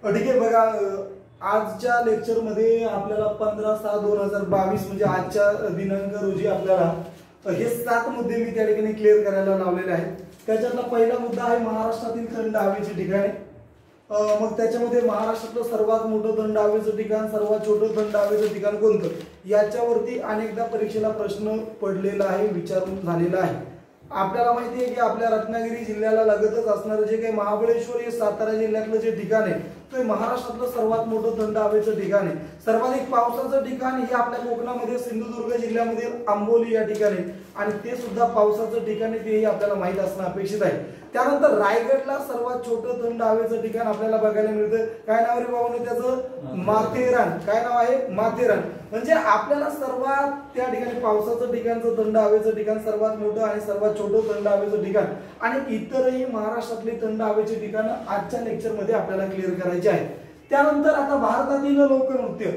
ठीक आहे बघा, आजच्या लेक्चर मध्ये आपल्याला 15/6/2022 म्हणजे आजच्या दिनांक रोजी आपल्याला हे 7 मुद्दे मी त्या ठिकाणी क्लिअर करायला लावलेले आहेत. त्याच्यातला पहिला मुद्दा आहे महाराष्ट्रातील थंड हवेची ठिकाणे. मग त्याच्यामध्ये महाराष्ट्रातलं सर्वात मोठं थंड हवेचं ठिकाण, सर्वात छोटं थंड हवेचं ठिकाण कोणतं, याच्यावरती अनेकदा परीक्षेला प्रश्न पडलेला आहे, विचारून झालेला आहे. आपल्याला माहिती आहे की आपल्या रत्नागिरी जिल्ह्याला लगतच असणारं जे काही महाबळेश्वर हे सातारा जिल्ह्यातलं जे ठिकाण आहे ते महाराष्ट्रातलं सर्वात मोठं थंड हवेचं ठिकाण आहे. सर्वाधिक पावसाचं ठिकाण हे आपल्या कोकणामध्ये सिंधुदुर्ग जिल्ह्यामध्ये आंबोली या ठिकाणी, आणि ते सुद्धा पावसाचं ठिकाण आहे, तेही आपल्याला माहित असणं अपेक्षित आहे. त्यानंतर रायगडला सर्वात छोटं थंड हवेचं ठिकाण आपल्याला बघायला मिळतं. काय नाव रे बाबांनो त्याचं? माथेरान. काय नाव आहे? माथेरान. म्हणजे आपल्याला सर्वात त्या ठिकाणी पावसाचं ठिकाणचं थंड हवेचं ठिकाण सर्वात मोठं आणि सर्वात छोटं थंड हवेचं ठिकाण, आणि इतरही महाराष्ट्रातली थंड हवेची ठिकाणं आजच्या लेक्चर मध्ये आपल्याला क्लिअर करायची आहे. त्यानंतर आता भारतातील लोकनृत्य,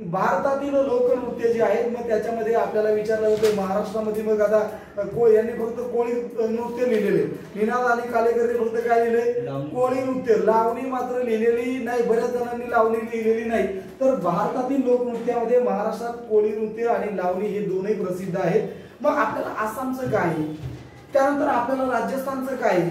भारतातील लोकनृत्य जे आहेत मग त्याच्यामध्ये आपल्याला विचारलं होतं महाराष्ट्रामध्ये मग आता यांनी फक्त कोळी नृत्य लिहिलेले, निनाद आणि कालेकरने फक्त काय लिहिले? कोळी नृत्य. लावणी मात्र लिहिलेली नाही, बऱ्याच जणांनी लावणी लिहिलेली नाही. तर भारतातील लोकनृत्यामध्ये महाराष्ट्रात कोळी नृत्य आणि लावणी हे दोन्ही प्रसिद्ध आहेत. मग आपल्याला आसामचं काय, त्यानंतर आपल्याला राजस्थानचं काय,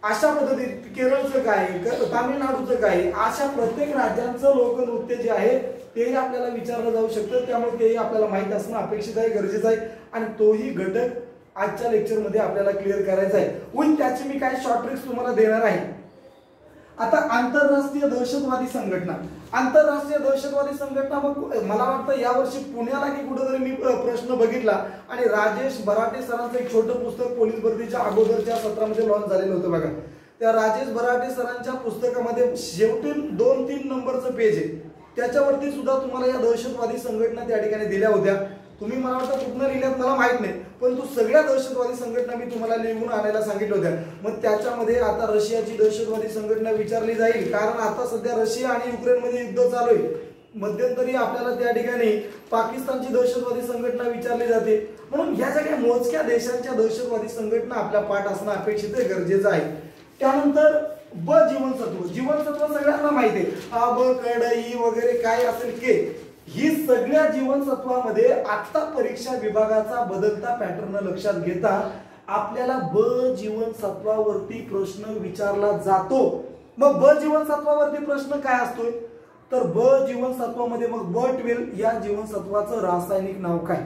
अशा पद्धतीत केरळचं काय, तामिळनाडूचं काय, अशा प्रत्येक राज्यांचं लोकनृत्य जे आहे तेही आपल्याला विचारलं जाऊ शकतं. त्यामुळे तेही आपल्याला माहित असणं अपेक्षित आहे, गरजेचं आहे, आणि तोही घटक आजच्या लेक्चर मध्ये आपल्याला क्लिअर करायचा आहे. विथ त्याची मी काही शॉर्ट ट्रिक्स तुम्हाला देणार आहे. आता आंतरराष्ट्रीय दहशतवादी संघटना, आंतरराष्ट्रीय दहशतवादी संघटना, मग मला वाटतं यावर्षी पुण्याला की कुठेतरी मी प्रश्न बघितला, आणि राजेश बराटे सरांचं एक छोटं पुस्तक पोलीस भरतीच्या अगोदरच्या सत्रामध्ये लॉन्च झालेलं होतं बघा. त्या राजेश बराटे सरांच्या पुस्तकामध्ये शेवटी 2-3 नंबरचं पेज आहे, त्याच्यावरती सुद्धा तुम्हाला या दहशतवादी संघटना त्या ठिकाणी दिल्या होत्या. तुम्ही मला वाटतं कुठनं लिहिल्यात मला माहित नाही, परंतु सगळ्या दहशतवादी संघटना मी तुम्हाला लिहून आणायला सांगितलं होत्या. मग त्याच्यामध्ये आता रशियाची दहशतवादी संघटना विचारली जाईल, कारण आता सध्या रशिया आणि युक्रेनमध्ये युद्ध चालू आहे. मध्यंतरी आपल्याला त्या ठिकाणी पाकिस्तानची दहशतवादी संघटना विचारली जाते. म्हणून ह्या सगळ्या मोजक्या देशांच्या दहशतवादी संघटना आपल्या पाठ असणं अपेक्षित आहे, गरजेचं आहे. त्यानंतर ब जीवनसत्व, जीवनसत्व सगळ्यांना माहिती आहे, आ ब क ड ई वगैरे काय असेल के, ही सगळ्या जीवनसत्वामध्ये आता परीक्षा विभागाचा बदलता पॅटर्न लक्षात घेता आपल्याला ब जीवनसत्वावरती प्रश्न विचारला जातो. मग ब जीवनसत्वावरती प्रश्न काय असतोय, तर ब जीवनसत्वामध्ये मग B12 या जीवनसत्वाचं रासायनिक नाव काय,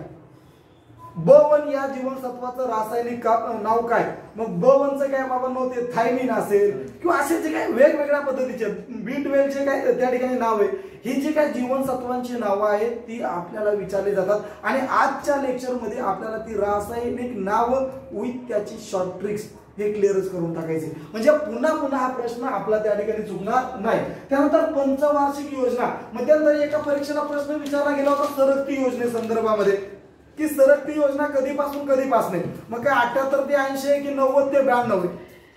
B1 या जीवनसत्वाचं रासायनिक नाव काय, मग B1चं काय बाबांनो ते थायमिन असेल, किंवा असे जे काही वेगवेगळ्या पद्धतीचे B12 चे काय त्या ठिकाणी नाव आहे, ही जी काही जीवनसत्वांची नावं आहेत ती आपल्याला विचारली जातात. आणि आजच्या लेक्चर मध्ये आपल्याला ती रासायनिक नावं विथ त्याची शॉर्ट ट्रिक्स हे क्लिअरच करून टाकायचे, म्हणजे पुन्हा पुन्हा हा प्रश्न आपला त्या ठिकाणी चुकणार नाही. त्यानंतर पंचवार्षिक योजना, मध्यंतरी एका परीक्षेला प्रश्न विचारला गेला होता सरकती योजनेसंदर्भामध्ये, की सरकती योजना कधीपासून कधीपासून, मग काय 78 ते 80 की 90 ते 92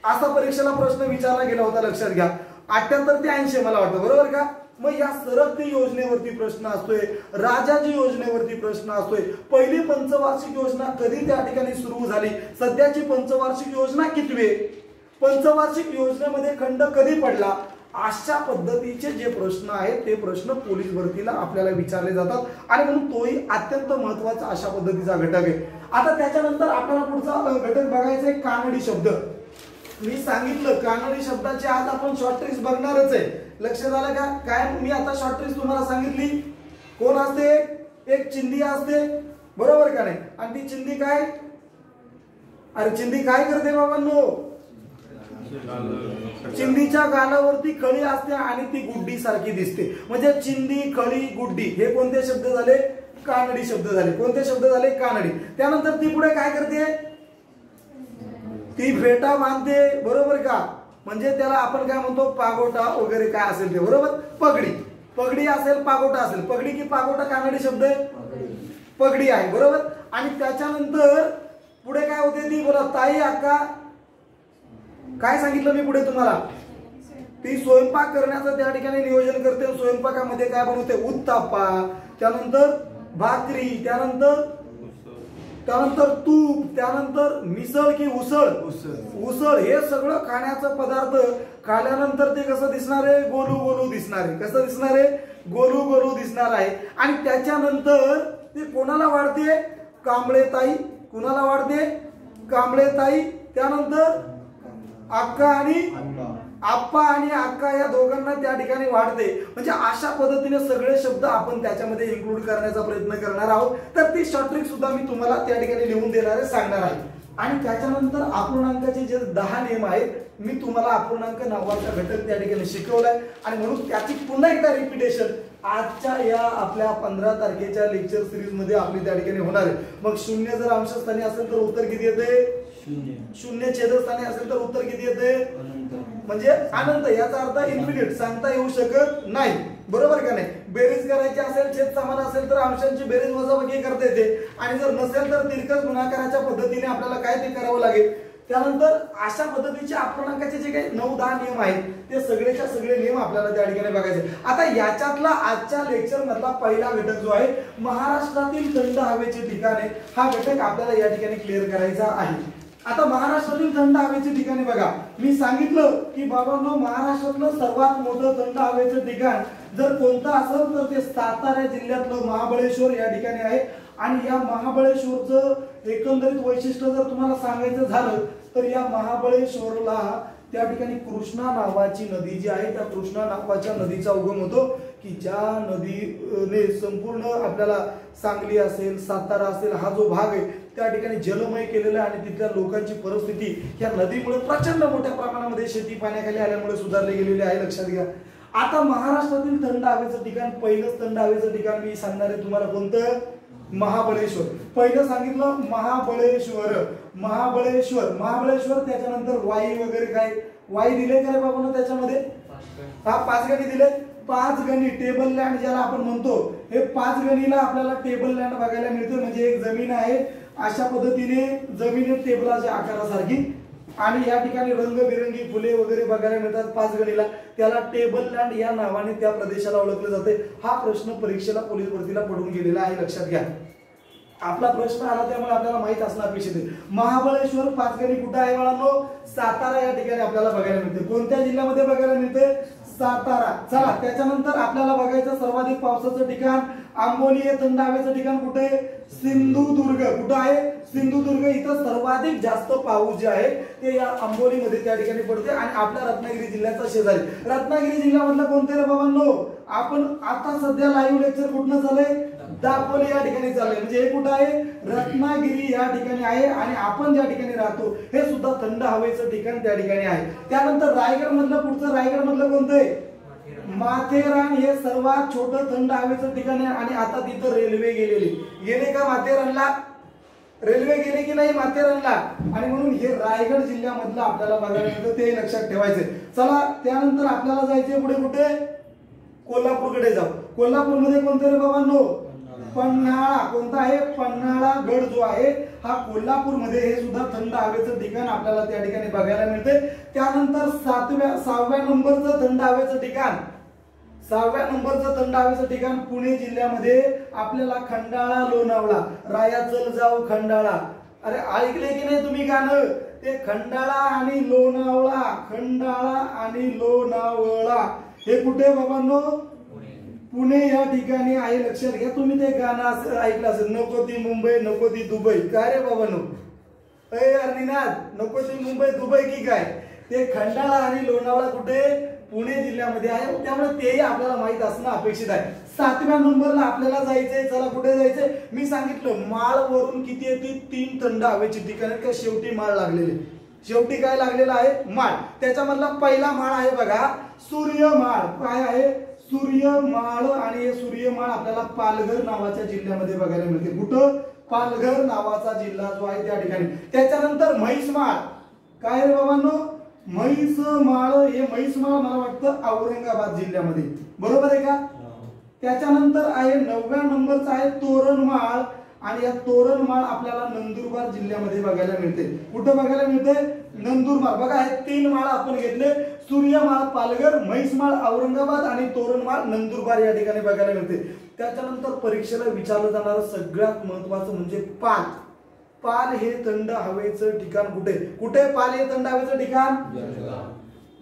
असा परीक्षेला प्रश्न विचारला गेला होता, लक्षात घ्या. 78 ते 80 मला वाटतं, बरोबर का. मग या सरकती योजनेवरती प्रश्न असतोय, राजाजी योजनेवरती प्रश्न असतोय, पहिली पंचवार्षिक योजना कधी त्या ठिकाणी सुरू झाली, सध्याची पंचवार्षिक योजना कितवी, पंचवार्षिक योजनेमध्ये खंड कधी पडला, अशा पद्धतीचे जे प्रश्न आहेत ते प्रश्न पोलीस भरतीला आपल्याला विचारले जातात, आणि म्हणून तोही अत्यंत महत्वाचा अशा पद्धतीचा घटक आहे. आता त्याच्यानंतर आपल्याला पुढचा घटक बघायचा आहे कानडी शब्द. मी सांगितलं कानडी शब्दाचे आज आपण शॉर्ट ट्रिक्स बघणारच आहे, लक्षात आलं का. काय मी आता शॉर्ट ट्रिक्स तुम्हाला सांगितली, कोण असते, एक चिंदी असते, बरोबर का नाही, आणि ती चिंदी काय, अरे चिंदी काय करते बाबांनो, चिंदीच्या गालावरती खळी असते आणि ती गुड्डी सारखी दिसते, म्हणजे चिंदी, खळी, गुड्डी हे कोणते शब्द झाले, कानडी शब्द झाले. कोणते शब्द झाले, कानडी. त्यानंतर ती पुढे काय करते, ती फेटा बांधते, बरोबर का, म्हणजे त्याला आपण काय म्हणतो पागोटा वगैरे काय असेल ते, बरोबर. पगडी, पगडी असेल पागोटा असेल, पगडी की पागोटा कानडी शब्द आहे, पगडी आहे, बरोबर. आणि त्याच्यानंतर पुढे काय होते, ती बोला ताई अक्का, काय सांगितलं मी पुढे तुम्हाला, ती स्वयंपाक करण्याचं त्या ठिकाणी नियोजन करते, स्वयंपाकामध्ये काय बनवते, उत्तापा, त्यानंतर भाकरी, त्यानंतर त्यानंतर तूप, त्यानंतर मिसळ की उसळ, उसळ हे सगळं खाण्याचं पदार्थ खाल्यानंतर ते कसं दिसणार आहे? गोलू गोलू दिसणार आहे. कसं दिसणार आहे? गोलू गोलू दिसणार आहे. आणि त्याच्यानंतर ते कोणाला वाढते? कांबळेताई. कुणाला वाढते? कांबळेताई. त्यानंतर अक्का आणि आप्पा आणि अक्का या दोघांना त्या ठिकाणी वाढते. म्हणजे अशा पद्धतीने सगळे शब्द आपण त्याच्यामध्ये इन्क्लूड करण्याचा प्रयत्न करणार आहोत. तर ती शॉर्ट ट्रिक सुद्धा मी तुम्हाला त्या ठिकाणी लिहून देणार आहे, सांगणार आहे. आणि त्याच्यानंतर अपूर्णांकाचे जे 10 नियम आहेत, मी तुम्हाला अपूर्णांक नावाचा घटक त्या ठिकाणी शिकवलाय आणि म्हणून त्याची पुन्हा एकदा रिपिटेशन आजच्या या आपल्या 15 तारखेच्या लेक्चर सिरीज मध्ये आपली त्या ठिकाणी होणार आहे. मग शून्य जर अंशस्थानी असेल तर उत्तर किती येते? शून्य छेदस्थानी असेल तर उत्तर किती येते? म्हणजे अनंत. याचा अर्थ इन्फिनिट, सांगता येऊ शकत नाही. बरोबर का नाही? बेरीज करायची असेल, छेद समान असेल तर अंशांची बेरीज वजाबाकी करता येते. आणि जर नसेल तर तिरकस गुणाकाराच्या पद्धतीने आपल्याला काय ते करावं लागेल. त्यानंतर अशा पद्धतीचे अपूर्णांकाचे जे काही 9-10 नियम आहेत ते सगळेच्या सगळे नियम आपल्याला त्या ठिकाणी बघायचे. आता याच्यातला आजच्या लेक्चर मधला पहिला घटक जो आहे महाराष्ट्रातील थंड हवेचे ठिकाणे, हा घटक आपल्याला या ठिकाणी क्लिअर करायचा आहे. आता महाराष्ट्रातील थंड हवेचे ठिकाणे बघा, मी सांगितलं की बाबांनो महाराष्ट्रातलं सर्वात मोठं थंड हवेचं ठिकाण जर कोणतं असेल तर ते सातारा जिल्ह्यातलं महाबळेश्वर या ठिकाणी आहे. आणि या महाबळेश्वरचं एकंदरीत वैशिष्ट्य जर तुम्हाला सांगायचं झालं तर या महाबळेश्वरला त्या ठिकाणी कृष्णा नावाची नदी जी आहे त्या कृष्णा नावाच्या नदीचा उगम होतो, की ज्या नदीने संपूर्ण आपल्याला सांगली असेल, सातारा असेल, हा जो भाग आहे त्या ठिकाणी जलमय केलेला आहे. आणि तिथल्या लोकांची परिस्थिती या नदीमुळे प्रचंड मोठ्या प्रमाणामध्ये शेती पाण्याखाली आल्यामुळे सुधारली गेलेली आहे, लक्षात घ्या. आता महाराष्ट्रातील थंड हवेचं ठिकाण, पहिलंच थंड हवेचं ठिकाण मी सांगणार आहे तुम्हाला कोणतं? महाबळेश्वर. पहिलं सांगितलं महाबळेश्वर. महाबळेश्वर महाबळेश्वर त्याच्यानंतर वाई वगैरे काय वाई दिले काय बाबा त्याच्यामध्ये? हा 5 गणी दिले. 5 गणी टेबल लँड ज्याला आपण म्हणतो, हे 5 गणीला आपल्याला टेबल लँड बघायला मिळते. म्हणजे एक जमीन आहे अशा पद्धतीने, जमीन टेबलाच्या आकारासारखी आणि या ठिकाणी रंगबिरंगी फुले वगैरे बघायला मिळतात 5 गणीला. त्याला टेबल लँड या नावाने त्या प्रदेशाला ओळखले जाते. हा प्रश्न परीक्षेला पोलीस भरतीला पडून गेलेला आहे, लक्षात घ्या. आपला प्रश्न आला त्यामुळे आपल्याला माहित असणं अपेक्षित आहे. महाबळेश्वर 5 गणी कुठे आहे बाळांनो? सातारा या ठिकाणी आपल्याला बघायला मिळते. कोणत्या जिल्ह्यामध्ये बघायला मिळते? सातारा. चला त्याच्यानंतर आपल्याला बघायचं सर्वाधिक पावसाचं ठिकाण आंबोली हे थंड हवेचं ठिकाण कुठे? सिंधुदुर्ग. कुठं आहे? सिंधुदुर्ग. इथं सर्वाधिक जास्त पाऊस जे आहे ते या आंबोलीमध्ये त्या ठिकाणी पडते. आणि आपल्या रत्नागिरी जिल्ह्याचा शेजारी रत्नागिरी जिल्ह्यामधला कोणते रे बाबांनो? आपण आता सध्या लाईव्ह लेक्चर कुठनं चाललंय? दापोली या ठिकाणी चाललंय. म्हणजे हे कुठं आहे? रत्नागिरी या ठिकाणी आहे. आणि आपण ज्या ठिकाणी राहतो हे सुद्धा थंड हवेचं ठिकाण त्या ठिकाणी आहे. त्यानंतर रायगड मधलं पुढचं, रायगड मधलं कोणतं आहे? माथेरान. हे सर्वात छोटं थंड हवेचं ठिकाण आहे. आणि आता तिथं रेल्वे गेले का माथेरानला? रेल्वे गेले की नाही माथेरानला? आणि म्हणून हे रायगड जिल्ह्यामधलं आपल्याला बघायला मिळतं, ते लक्षात ठेवायचं. चला त्यानंतर आपल्याला जायचंय पुढे कुठे? कोल्हापूरकडे जाऊ. कोल्हापूरमध्ये कोणतं रे बाबांनो? पन्हाळा. कोणता आहे? पन्हाळा गड जो आहे हा कोल्हापूरमध्ये, हे सुद्धा थंड हवेचं ठिकाण आपल्याला त्या ठिकाणी बघायला मिळते. त्यानंतर 6व्या नंबरचं थंड हवेचं ठिकाण, 6व्या नंबरचं थंड हवेचं ठिकाण पुणे जिल्ह्यामध्ये आपल्याला खंडाळा लोणावळा. राया चल जाऊ खंडाळा. अरे ऐकले की नाही तुम्ही गाणं? ते खंडाळा आणि लोणावळा, खंडाळा आणि लोणावळा हे कुठे बाबांनो? पुणे या ठिकाणी आहे, लक्षात घ्या. तुम्ही ते गाणं ऐकलं असेल, नको ती मुंबई नको ती दुबई. काय रे बाबांनो? अरे यार निनाद, नको ती मुंबई दुबई की काय? ते खंडाळा आणि लोणावळा कुठे? पुणे जिल्ह्यामध्ये आहे. त्यामुळे तेही आपल्याला माहित असणं अपेक्षित आहे. 7व्या नंबरला आपल्याला जायचंय. चला कुठे जायचंय? मी सांगितलं माळ वरून किती येते? 3 थंड हवेची ठिकाण का शेवटी माळ लागलेले. शेवटी काय लागलेला आहे? माळ. त्याच्यामधला पहिला माळ आहे बघा सूर्यमाळ. काय आहे? सूर्यमाळ. आणि हे सूर्यमाळ आपल्याला पालघर नावाच्या जिल्ह्यामध्ये बघायला मिळते. कुठं? पालघर नावाचा जिल्हा जो आहे त्या ठिकाणी. त्याच्यानंतर म्हैसमाळ. काय रे बाबांनो? म्हैसमाळ. हे म्हैसमाळ मला वाटतं औरंगाबाद जिल्ह्यामध्ये, बरोबर आहे का? त्याच्यानंतर आहे 9व्या नंबरचा आहे तोरणमाळ. आणि या तोरणमाळ आपल्याला नंदुरबार जिल्ह्यामध्ये बघायला मिळते. कुठं बघायला मिळते? नंदुरबार. बघा हे 3 माळ आपण घेतले. सूर्यमाळ पालघर, म्हैसमाळ औरंगाबाद आणि तोरणमाळ नंदुरबार या ठिकाणी बघायला मिळते. त्याच्यानंतर परीक्षेला विचारलं जाणारं सगळ्यात महत्वाचं म्हणजे पान. पाल हे थंड हवेचं ठिकाण कुठे? कुठे पाल हे थंड हवेचं ठिकाण?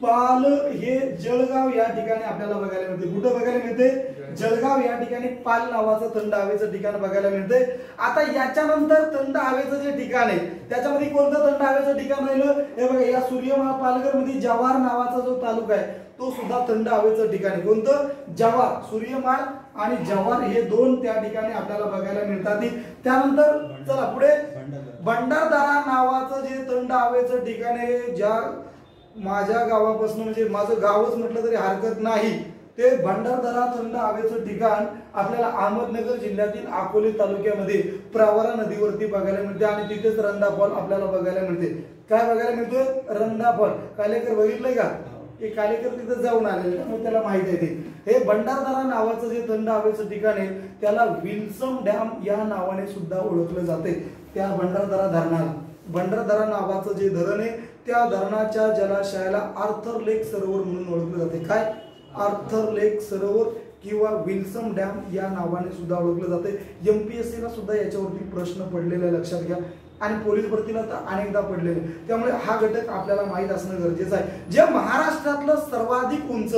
पाल हे जळगाव या ठिकाणी आपल्याला बघायला मिळते. कुठं बघायला मिळते? जळगाव या ठिकाणी पाल नावाचं थंड हवेचं ठिकाण बघायला मिळते. आता याच्यानंतर थंड हवेचं जे ठिकाण आहे त्याच्यामध्ये कोणतं थंड हवेचं ठिकाण राहिलं? हे बघा, या सूर्यमाळ पालघर मध्ये जव्हार नावाचा जो तालुका आहे तो सुद्धा थंड हवेचं ठिकाण आहे. कोणतं? जव्हार. सूर्यमाळ आणि जव्हार हे दोन त्या ठिकाणी आपल्याला बघायला मिळतात. त्यानंतर चला पुढे, भंडारदरा नावाचं जे थंड हवेचं ठिकाण आहे, ज्या माझ्या गावापासून म्हणजे माझं गावच म्हटलं तरी हरकत नाही, ते भंडारदरा थंड हवेचं ठिकाण आपल्याला अहमदनगर जिल्ह्यातील अकोले तालुक्यामध्ये प्रवरा नदीवरती बघायला मिळते आणि तिथेच रंधा फॉल आपल्याला बघायला मिळते. काय बघायला मिळतोय? रंधा फॉल. कालेकर बघितलंय का? हे कालेकर तिथे जाऊन आलेले त्यामुळे त्याला माहित आहे ते. हे भंडारदरा नावाचं जे थंड हवेचं ठिकाण आहे त्याला विल्सन डॅम या नावाने सुद्धा ओळखलं जाते. त्या भंडारदरा धरणाला, भंडारदरा नावाचं जे धरण आहे त्या धरणाच्या जलाशयाला आर्थर लेक सरोवर म्हणून ओळखलं जाते. काय? आर्थर लेक सरोवर किंवा विल्सन डॅम या नावाने सुद्धा ओळखलं जाते. एमपीएससी ला सुद्धा याच्यावरती प्रश्न पडलेले लक्षात घ्या आणि पोलीस भरतीला तर अनेकदा पडलेले. त्यामुळे हा घटक आपल्याला माहित असणं गरजेचं आहे. जे महाराष्ट्रातलं सर्वाधिक उंच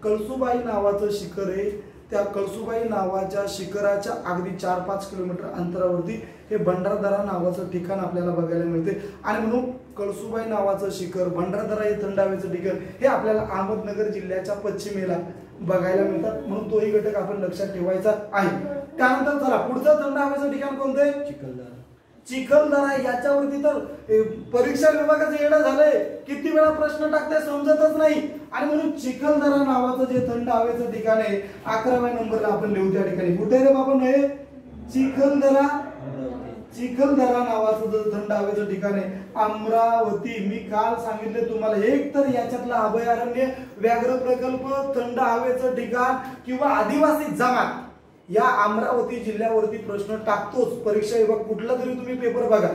कळसुबाई नावाचं शिखर आहे त्या कळसुबाई नावाच्या शिखराच्या अगदी 4-5 किलोमीटर अंतरावरती हे भंडारदरा नावाचं ठिकाण आपल्याला बघायला मिळते. आणि म्हणून कळसुबाई नावाचं शिखर, भंडारदरा हे थंड हवेचं ठिकाण हे आपल्याला अहमदनगर जिल्ह्याच्या पश्चिमेला बघायला मिळतात. म्हणून तोही घटक आपण लक्षात ठेवायचा आहे. त्यानंतर चला पुढचं थंड हवेचं ठिकाण कोणतं आहे? चिखलदरा. चिखलदरा. याच्यावरती तर परीक्षा विभागाचं येणं झालंय, किती वेळा प्रश्न टाकते समजतच नाही. आणि म्हणून चिखलदरा नावाचं जे थंड हवेचं ठिकाण आहे 11व्या नंबरला आपण लिहू त्या ठिकाणी. कुठे रे बाबा? हे चिखलदरा. चिखलदरा नावाचं जे थंड हवेचं ठिकाण आहे अमरावती. मी काल सांगितले तुम्हाला, एक तर याच्यातलं अभयारण्य, व्याघ्र प्रकल्प, थंड हवेचं ठिकाण किंवा आदिवासी जमात या अमरावती जिल्ह्यावरती प्रश्न टाकतोच परीक्षा विभाग. कुठला तरी तुम्ही पेपर बघा,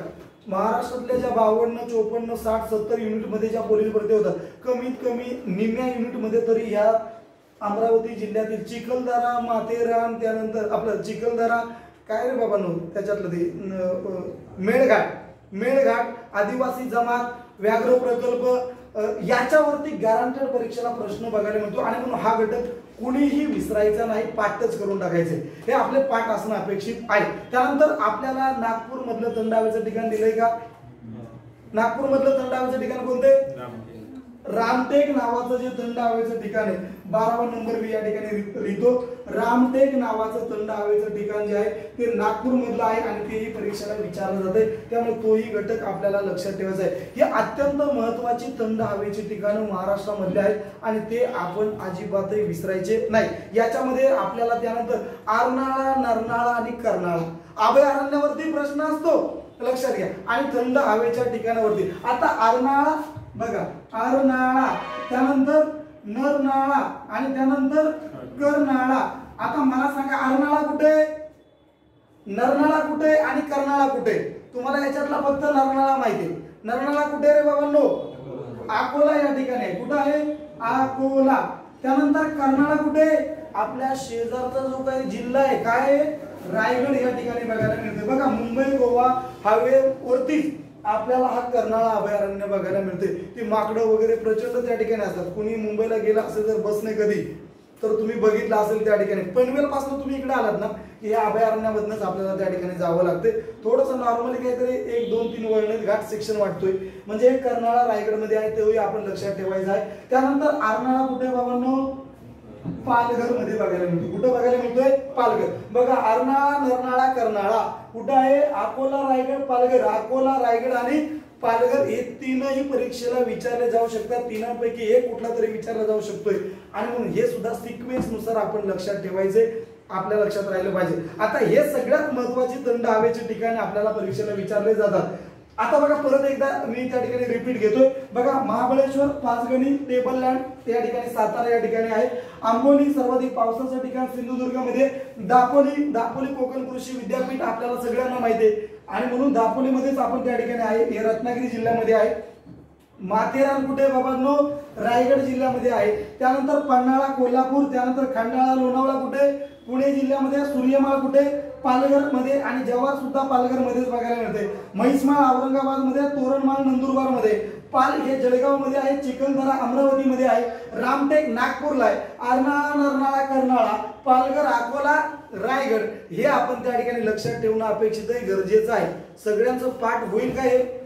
महाराष्ट्रातल्या ज्या 52, 54, 60, 70 युनिट मध्ये ज्या पोलीस भरती होतात कमीत कमी निम्म्या युनिट मध्ये तरी ह्या अमरावती जिल्ह्यातील चिखलदरा, माथेरान, त्यानंतर आपलं चिखलदरा काय रे बाबा नो त्याच्यातलं ते मेळघाट, आदिवासी जमात, व्याघ्र प्रकल्प याच्यावरती गॅरंटेड परीक्षेला प्रश्न बघायला मिळतो. आणि म्हणून हा घटक कुणीही विसरायचा नाही, पाठच करून टाकायचे. हे आपले पाठ असणं अपेक्षित आहे. त्यानंतर आपल्याला नागपूर मधलं थंड हवेचं ठिकाण दिलंय का? नागपूर मधलं थंड हवेचं ठिकाण कोणते? रामटेक नावाचं जे थंड हवेचं ठिकाण आहे 12वा नंबर मी या ठिकाणी लिहितो. रामटेक नावाचं थंड हवेचं ठिकाण जे आहे ते नागपूर मधलं आहे आणि तेही परीक्षेला विचारलं जाते. त्यामुळे तोही घटक आपल्याला लक्षात ठेवायचा आहे. ही अत्यंत महत्वाची थंड हवेची ठिकाणं महाराष्ट्रामधले आहेत आणि ते आपण अजिबातही विसरायचे नाही. याच्यामध्ये आपल्याला त्यानंतर आरनाळा, नरनाळा आणि कर्नाळा अभयारण्यावरती प्रश्न असतो लक्षात घ्या आणि थंड हवेच्या ठिकाणावरती. आता आरनाळा बघा, आरनाळा, त्यानंतर नरनाळा आणि त्यानंतर कर्नाळा. आता मला सांगा आरनाळा कुठे, नरनाळा कुठे आणि कर्नाळा कुठे? तुम्हाला याच्यातला फक्त नरनाळा माहिती आहे. नरनाळा कुठे रे बाबांनो? अकोला या ठिकाणी आहे. कुठं आहे? अकोला. त्यानंतर कर्नाळा कुठे? आपल्या शेजारचा जो काही जिल्हा आहे काय आहे? रायगड या ठिकाणी बघायला मिळते. बघा मुंबई गोवा हायवे वरतीच आपल्याला हा कर्नाळा अभयारण्य बघायला मिळते. ती माकडं वगैरे प्रचंड त्या ठिकाणी असतात. कुणी मुंबईला गेला असेल तर बसने कधी तर तुम्ही बघितलं असेल त्या ठिकाणी. पनवेल पासून तुम्ही इकडे आलात ना की या अभयारण्यामधूनच आपल्याला त्या ठिकाणी जावं लागते. थोडंसं नॉर्मली काहीतरी 1, 2, 3 वळण घाट सेक्शन वाटतोय म्हणजे हे कर्नाळा रायगड मध्ये आहे, तेही आपण लक्षात ठेवायचं आहे. त्यानंतर आरनाळा कुठे बाबांनो? पालघर मध्ये बघायला मिळतो. कुठं बघायला मिळतोय? पालघर. बघा आरनाळा, नरनाळा, कर्नाळा कुठं आहे? अकोला, रायगड, पालघर. अकोला, रायगड आणि पालघर हे तीनही परीक्षेला विचारले जाऊ शकतात. तीनांपैकी एक कुठला तरी विचारला जाऊ शकतोय आणि म्हणून हे सुद्धा सिक्वेन्स नुसार आपण लक्षात ठेवायचे, आपल्या लक्षात राहिलं पाहिजे. आता हे सगळ्यात महत्वाची थंड हवेची ठिकाणे आपल्याला परीक्षेला विचारले जातात. आता बघा परत एकदा मी त्या ठिकाणी रिपीट घेतोय. बघा महाबळेश्वर, पाचगणी, टेबल लँड त्या ठिकाणी सातारा या ठिकाणी आहे. आंबोली सर्वाधिक पावसाचं ठिकाण सिंधुदुर्ग मध्ये. दापोली कोकण कृषी विद्यापीठ आपल्याला सगळ्यांना माहिती आहे आणि म्हणून दापोलीमध्येच आपण त्या ठिकाणी आहे. हे रत्नागिरी जिल्ह्यामध्ये आहे. माथेरान कुठे बाबांनो? रायगड जिल्ह्यामध्ये आहे. त्यानंतर पन्हाळा कोल्हापूर, त्यानंतर खंडाळा लोणावळा कुठे? पुणे जिल्ह्यामध्ये. सूर्यमाळ कुठे? पालघर मध्ये. आणि जव्हार सुद्धा पालघर मध्येच बघायला मिळते. म्हैसमाळ औरंगाबाद मध्ये, तोरणमाळ नंदुरबार मध्ये, पाल हे जळगाव मध्ये आहे, चिखलदरा अमरावती मध्ये आहे, रामटेक नागपूरला आहे, नरनाळा कर्नाळा, पालघर अकोला रायगड. हे आपण त्या ठिकाणी लक्षात ठेवणं अपेक्षित आहे, गरजेचं आहे. सगळ्यांचं पाठ होईल का? हे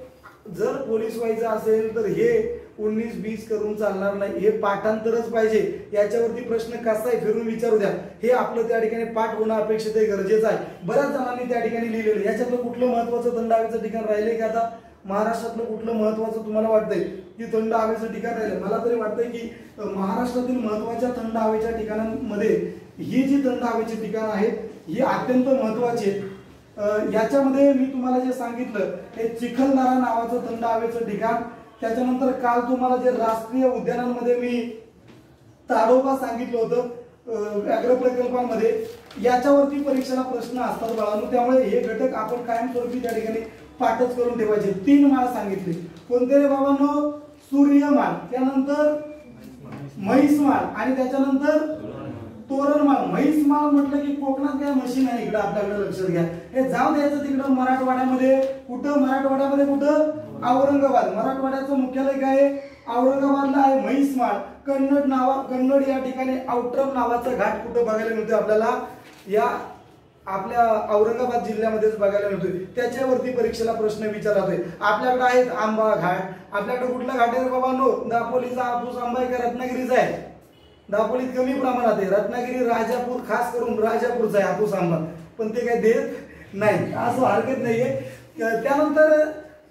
जर पोलीस व्हायचं असेल तर हे 19-20 करून चालणार नाही, हे पाठांतरच पाहिजे. याच्यावरती प्रश्न कसा आहे फिरून विचारू द्या, हे आपलं त्या ठिकाणी पाठ होणं अपेक्षित आहे, गरजेचं आहे. बऱ्याच जणांनी त्या ठिकाणी लिहिलेलं. याच्यातलं कुठलं महत्वाचं थंड हवेचं ठिकाण राहिले की आता महाराष्ट्रातलं कुठलं महत्वाचं तुम्हाला वाटतंय की थंड हवेचं ठिकाण राहिलं? मला तरी वाटतंय की महाराष्ट्रातील महत्वाच्या थंड हवेच्या ठिकाणांमध्ये ही जी थंड हवेची ठिकाणं आहेत ही अत्यंत महत्वाची आहेत. याच्यामध्ये मी तुम्हाला जे सांगितलं हे चिखलदरा नावाचं थंड हवेचं ठिकाण, त्याच्यानंतर काल तुम्हाला जे राष्ट्रीय उद्यानांमध्ये मी ताडोबा सांगितलं होतं व्याघ्र प्रकल्पांमध्ये, याच्यावरती परीक्षेला प्रश्न असतात बाळांनो. त्यामुळे हे घटक आपण कायमस्वरूपी त्या ठिकाणी पाठच करून ठेवायचे. 3 माळ सांगितले. कोणते रे बाबांनो? सूर्यमाळ, त्यानंतर म्हैसमाळ आणि त्याच्यानंतर तोरणमाळ. म्हैसमाळ म्हटलं की कोकणात काय मशीन आहे इकडे आपल्याकडे लक्षात घ्या. हे जाऊ द्यायचं तिकडं मराठवाड्यामध्ये. कुठं? मराठवाड्यामध्ये कुठं? औरंगाबाद. मराठवाड्याचं मुख्यालय काय? औरंगाबादला आहे म्हैसमाळ. कन्नड या ठिकाणी औट्रम नावाचा घाट कुठं बघायला मिळतो आपल्याला? या आपल्या औरंगाबाद जिल्ह्यामध्येच बघायला मिळतोय. त्याच्यावरती परीक्षेला प्रश्न विचारला जातोय. आपल्याकडे आहेत आंबा घाट. आपल्याकडे कुठला घाट आहे बाबांनो? दापोलीचा हापूस आंबा आहे का रत्नागिरीचा आहे? दापोलीत कमी प्रमाणात आहे. रत्नागिरी राजापूर, खास करून राजापूरचा आहे हापूस आंबा, पण ते काही देत नाही, असं हरकत नाहीये. त्यानंतर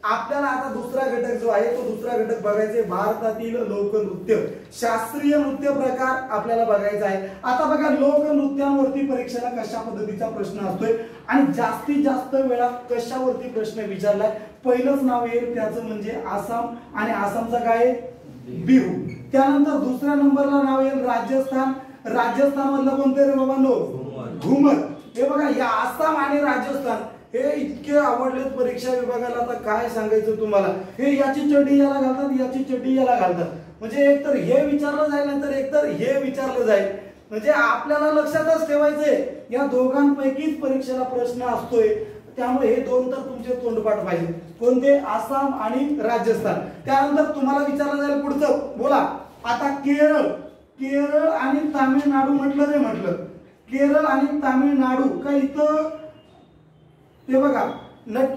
आपल्याला आता दुसरा घटक जो आहे तो दुसरा घटक बघायचा आहे, भारतातील लोकनृत्य. शास्त्रीय नृत्य प्रकार आपल्याला बघायचा आहे. आता बघा लोकनृत्यांवरती परीक्षेला कशा पद्धतीचा प्रश्न असतोय आणि जास्तीत जास्त वेळा कशावरती प्रश्न विचारलाय? पहिलंच नाव येईल त्याचं म्हणजे आसाम, आणि आसामचा काय? बिहू. त्यानंतर दुसऱ्या नंबरला नाव येईल राजस्थान. राजस्थान मधलं कोणतं रे बाबांनो? घुमर. हे बघा या आसाम आणि राजस्थान हे इतके आवडलेत परीक्षा विभागाला, आता काय सांगायचं तुम्हाला. हे याची चड्डी याला घालतात, याची चड्डी याला घालतात. म्हणजे एकतर हे विचारलं जाईल नंतर एकतर हे विचारलं जाईल. म्हणजे आपल्याला लक्षातच ठेवायचंय या दोघांपैकीच परीक्षेला प्रश्न असतोय. त्यामुळे हे 2 तर तुमचे तोंडपाठ पाहिजे. कोणते? आसाम आणि राजस्थान. त्यानंतर तुम्हाला विचारलं जाईल पुढचं, बोला आता केरळ. केरळ आणि तामिळनाडू म्हटलं नाही म्हटलं. केरळ आणि तामिळनाडू का इथं ते बघा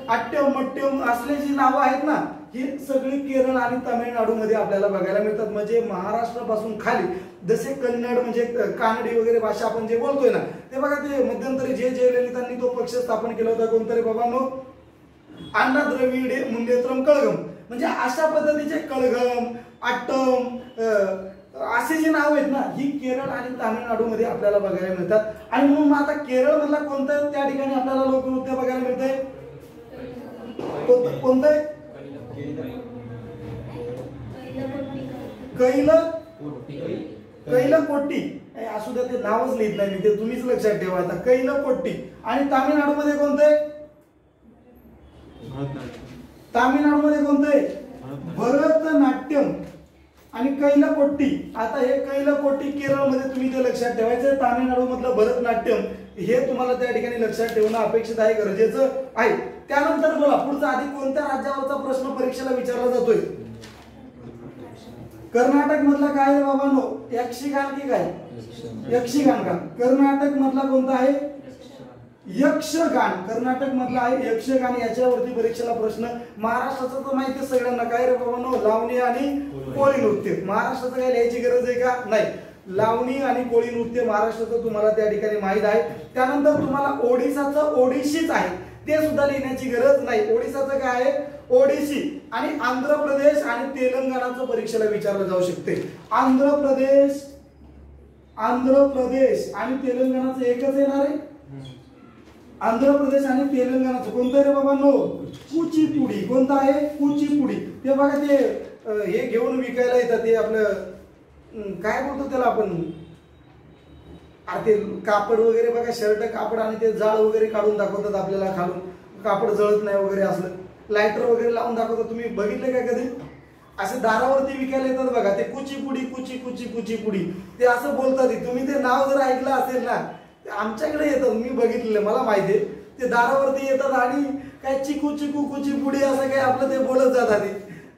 अट्ट्यम मट्ट्यम असले जी नावं आहेत ना, ही सगळी केरळ आणि तामिळनाडू मध्ये आपल्याला बघायला मिळतात. म्हणजे महाराष्ट्रापासून खाली जसे कन्नड म्हणजे कानडी वगैरे भाषा आपण जे बोलतोय ना, ते बघा ते मध्यंतरी जे जयललितांनी तो पक्ष स्थापन केला होता, कोणतरी बाबांनो? अण्णा द्रविड मुंडेत्रम कळघम. म्हणजे अशा पद्धतीचे कळघम, अट्टम असे जे नाव आहेत ना, ही केरळ आणि तामिळनाडू मध्ये आपल्याला बघायला मिळतात. आणि म्हणून आता केरळ मधला कोणतं त्या ठिकाणी आपल्याला लोकनृत्य बघायला मिळतंय? कोणतं? कैलकोट्टी. असू द्या, ते नावच लिहित नाही मी, ते तुम्हीच लक्षात ठेवा आता. कैलकोट्टी. आणि तामिळनाडू मध्ये कोणतं? तामिळनाडू मध्ये कोणतं? भरतनाट्यम आणि कैलकोट्टी. आता हे कैलकोट्टी केरळमध्ये तुम्ही ते लक्षात ठेवायचं. तामिळनाडू मधलं भरतनाट्यम हे तुम्हाला त्या ठिकाणी लक्षात ठेवणं अपेक्षित आहे, गरजेचं आहे. त्यानंतर बोला पुढचा, आधी कोणत्या राज्यावरचा प्रश्न परीक्षेला विचारला जातोय? कर्नाटक मधला काय आहे बाबांनो? यक्षगान की काय? यक्षगान का? कर्नाटक मधला कोणता आहे? यक्षगान. कर्नाटक मधला आहे यक्षगान. याच्यावरती परीक्षेला प्रश्न. महाराष्ट्राचं तर माहिती सगळ्यांना काय रे बाबांनो? लावणी आणि कोळी नृत्य. महाराष्ट्राचं काय लिहायची गरज आहे का? नाही. लावणी आणि कोळी नृत्य महाराष्ट्राचं तुम्हाला त्या ठिकाणी माहित आहे. त्यानंतर तुम्हाला ओडिसाचं ओडिशीच आहे, ते सुद्धा लिहिण्याची गरज नाही. ओडिसाचं काय आहे? ओडिसी. आणि आंध्र प्रदेश आणि तेलंगणाचं परीक्षेला विचारलं जाऊ शकते. आंध्र प्रदेश आणि तेलंगणाचं एकच येणार आहे. आंध्र प्रदेश आणि तेलंगणाचं कोणतं रे बाबांनो? कुचीपुडी. कोणतं आहे? कुचीपुडी. ते बघा ते हे घेऊन विकायला येतात, ते आपलं काय बोलतो त्याला आपण, ते कापड वगैरे बघा, शर्ट कापड आणि ते जाळ वगैरे काढून दाखवतात आपल्याला खालून, कापड जळत नाही वगैरे असलं लायटर वगैरे लावून दाखवतात. तुम्ही बघितले का कधी? असे दारावरती विकायला येतात बघा, ते कुचीपुडी कुचीपुडी ते असं बोलतात. तुम्ही ते नाव जर ऐकलं असेल ना, आमच्याकडे येतात, मी बघितलेलं, मला माहिती आहे. ते दारावरती येतात आणि काय चिकू कुचीपुडी असं काय आपलं ते बोलत जातात.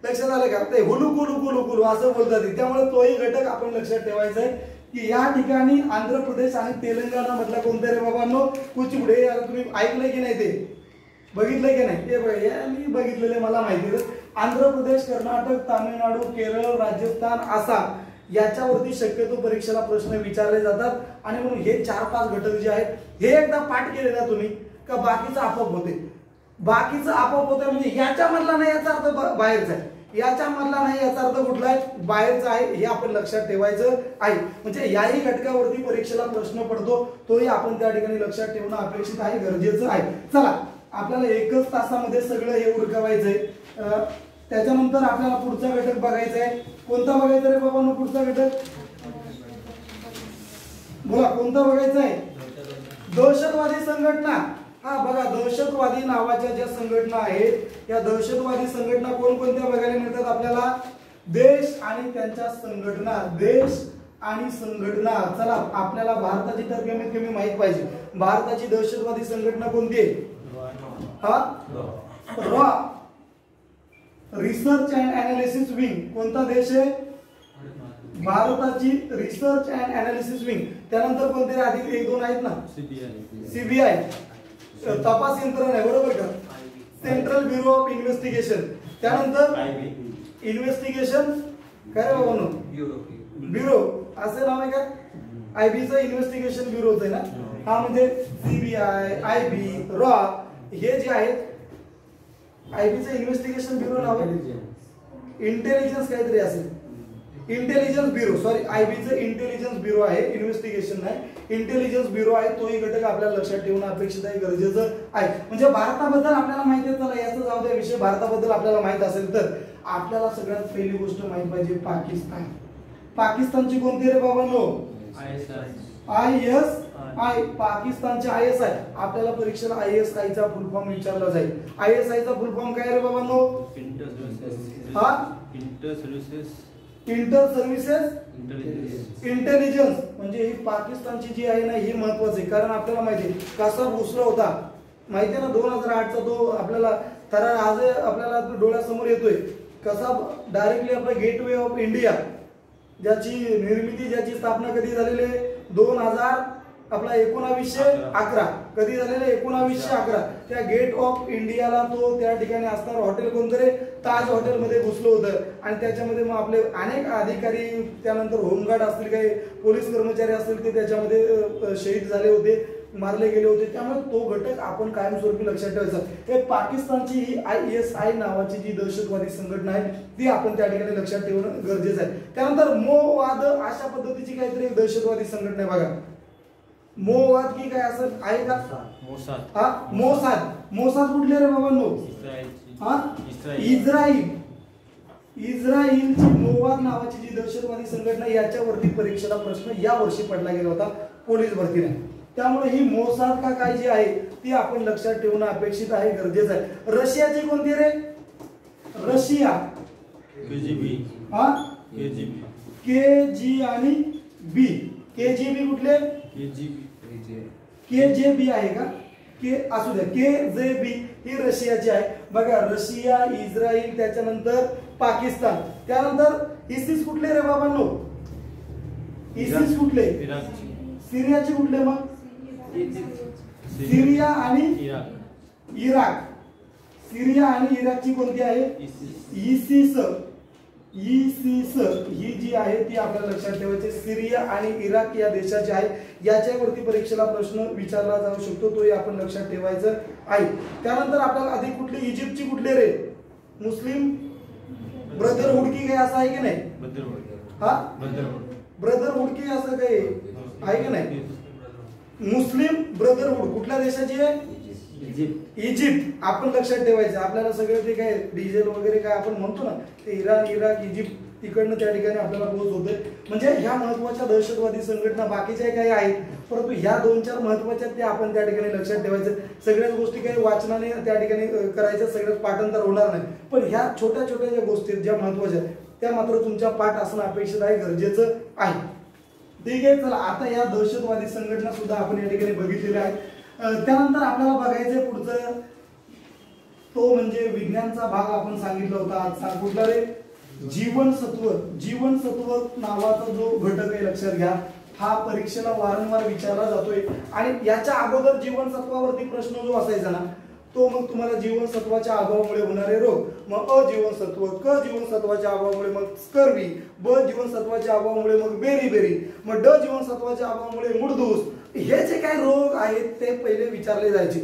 लक्षात आलं का? ते हुलू कुलू असं बोलतात. त्यामुळे तोही घटक आपण लक्षात ठेवायचा आहे की या ठिकाणी आंध्र प्रदेश आणि तेलंगणा मधला कोणत्या रे बाबांनो कुचीपुडी. तुम्ही ऐकलं की नाही, ते बघितलं की नाही? ते बघा, मी बघितलेले, मला माहिती आहे. आंध्र प्रदेश, कर्नाटक, तामिळनाडू, केरळ, राजस्थान, आसाम याच्यावरती शक्यतो परीक्षेला प्रश्न विचारले जातात. आणि म्हणून हे 4-5 घटक जे आहेत हे एकदा पाठ केले ना तुम्ही का बाकीचं आपोआप होते. बाकीचं आपोआप होतं म्हणजे याच्या मधला नाही याचा अर्थ बाहेरचा आहे, याच्या मधला नाही याचा अर्थ कुठला आहे, बाहेरचा आहे. हे आपण लक्षात ठेवायचं आहे. म्हणजे याही घटकावरती परीक्षेला प्रश्न पडतो, तोही आपण त्या ठिकाणी लक्षात ठेवणं अपेक्षित आहे, गरजेचं आहे. चला, आपल्याला 1च तासामध्ये सगळं हे उरकवायचंय. त्याच्यानंतर आपल्याला पुढचा घटक बघायचा आहे. कोणता बघायचा रे बाबांनो? पुढचा घटक बोला, कोणता बघायचा आहे? दहशतवादी संघटना. हा बघा, दहशतवादी नावाच्या ज्या संघटना आहेत या दहशतवादी संघटना कोणकोणत्या बघायला मिळतात आपल्याला? देश आणि त्यांच्या संघटना, देश आणि संघटना. चला, आपल्याला भारताची तर कमीत कमी माहित पाहिजे. भारताची दहशतवादी संघटना कोणती आहे? Raw, research and analysis wing. कोणता देश आहे? भारताची रिसर्च अँड अनालिसिस विंग. त्यानंतर कोणते आधी 1-2 आहेत ना? सीबीआय, तपास यंत्रणा आहे, बरोबर का? Central bureau of investigation. त्यानंतर इन्व्हेस्टिगेशन काय बाबांनो? ब्युरो, असं नाव आहे का? आयबीचं इन्व्हेस्टिगेशन ब्युरोच आहे ना? हा, म्हणजे सीबीआय, आयबी, रॉ हे जे आहेत, आयबीचं इन्व्हेस्टिगेशन ब्युरो नाव आहे, इंटेलिजन्स काहीतरी असेल, इंटेलिजन्स ब्युरो, सॉरी, आयबीचं इंटेलिजन्स ब्युरो आहे, इन्व्हेस्टिगेशन नाही, इंटेलिजन्स ब्युरो आहे. तोही घटक आपल्याला लक्षात ठेवणं अपेक्षित आहे, गरजेचं आहे. म्हणजे भारताबद्दल आपल्याला माहिती आहे. चला, याचं जाऊ द्या विषय. भारताबद्दल आपल्याला माहित असेल तर आपल्याला सगळ्यात पहिली गोष्ट माहित पाहिजे पाकिस्तान. पाकिस्तानची कोणती रे बाबांनो? ISI. पाकिस्तानचे ISI. आपल्याला परीक्षेला ISI चा फुल फॉर्म विचारला जाईल. ISI चा फुल फॉर्म काय रे बाबांनो? Inter services intelligence. म्हणजे ही पाकिस्तानची जी आहे ना, ही महत्वाची आहे. कारण आपल्याला माहिती आहे कसा घुसला होता, माहिती आहे ना, 2008चा तो आपल्याला थरार आज आपल्याला डोळ्यासमोर येतोय. कसा डायरेक्टली आपला गेटवे ऑफ इंडिया, ज्याची निर्मिती, ज्याची स्थापना कधी झालेली आहे? 1911. कधी झालेलं? 1911. त्या गेट ऑफ इंडियाला तो त्या ठिकाणी असणार हॉटेल कोणतं रे? ताज हॉटेल मध्ये घुसलं होतं. आणि त्याच्यामध्ये मग आपले अनेक अधिकारी, त्यानंतर होमगार्ड असतील, काही पोलीस कर्मचारी असतील, ते त्याच्यामध्ये शहीद झाले होते, मारले गेले होते. त्यामुळे तो घटक आपण कायमस्वरूपी लक्षात ठेवायचा. हे पाकिस्तानची ही ISI नावाची जी दहशतवादी संघटना आहे ती आपण त्या ठिकाणी लक्षात ठेवणं गरजेचं आहे. त्यानंतर मोवाद अशा पद्धतीची काहीतरी एक दहशतवादी संघटना आहे बघा. मोवाद की काय असं आहे का? मोसाद. मोसाद कुठले रे बाबांनो? इस्रायलची मोवाद नावाची जी दहशतवादी संघटना, याच्यावरती परीक्षेला प्रश्न या वर्षी पडला गेला होता पोलीस भरतीने. त्यामुळे ही मोसाद का काय जी आहे ती आपण लक्षात ठेवणं अपेक्षित आहे, गरजेचं आहे. रशियाची कोणती रे? रशिया, KG आणि B. KGB कुठले? KJB आहे का? असू द्या, KJB ही रशियाची आहे. बघा, रशिया, इस्रायल, त्याच्यानंतर पाकिस्तान, त्यानंतर इसिस कुठले रे बाबांनो? इसिस कुठले? सिरियाची कुठले? मग सिरिया आणि इराक. सिरिया आणि इराकची कोणती आहे? इसिस. ही जी आहे ती आपल्याला लक्षात ठेवायची. सिरिया आणि इराक या देशाचे आहे. याच्यावरती परीक्षेला प्रश्न विचारला जाऊ शकतो, तोही आपण लक्षात ठेवायचं आहे. त्यानंतर आपल्याला अधिक कुठली? इजिप्तची कुठले रे? मुस्लिम ब्रदरहुड की काय असं आहे की नाही? ब्रदरहुड की असं काही आहे की नाही? मुस्लिम ब्रदरहुड कुठल्या देशाची आहे? इजिप्त. आपण लक्षात ठेवायचं. आपल्याला सगळं ते काय डिझेल वगैरे काय आपण म्हणतो ना, ते इराण, इराक, इजिप्त तिकडनं त्या ठिकाणी आपल्याला पोहोच होते. म्हणजे ह्या महत्वाच्या दहशतवादी संघटना बाकीच्या काही आहेत परंतु ह्या 2-4 महत्वाच्या त्या आपण त्या ठिकाणी लक्षात ठेवायचं. सगळ्याच गोष्टी काही वाचनाने त्या ठिकाणी करायच्या, सगळ्याच पाठांतर होणार नाही, पण ह्या छोट्या छोट्या ज्या गोष्टी ज्या महत्वाच्या त्या मात्र तुमच्या पाठ असणं अपेक्षित आहे, गरजेचं आहे. ठीक आहे. चला आता या दहशतवादी संघटना सुद्धा आपण या ठिकाणी बघितलेल्या आहेत. त्यानंतर आपल्याला बघायचंय पुढचं, तो म्हणजे विज्ञानचा भाग आपण सांगितला होता. आज कुठला रे? जीवनसत्व. जीवनसत्व नावाचा जो घटक आहे लक्षात घ्या, हा परीक्षेला वारंवार विचारला जातोय. आणि याच्या अगोदर जीवनसत्वावरती प्रश्न जो असायचा ना, तो मग तुम्हाला जीवनसत्वाच्या अभावामुळे होणारे रोग, मग अजीवनसत्व, क जीवनसत्वाच्या अभावामुळे मग स्कर्वी, ब जीवनसत्वाच्या अभावामुळे मग बेरीबेरी, मग ड जीवनसत्वाच्या अभावामुळे मुडदूस, हे जे काही रोग आहेत ते पहिले विचारले जायचे.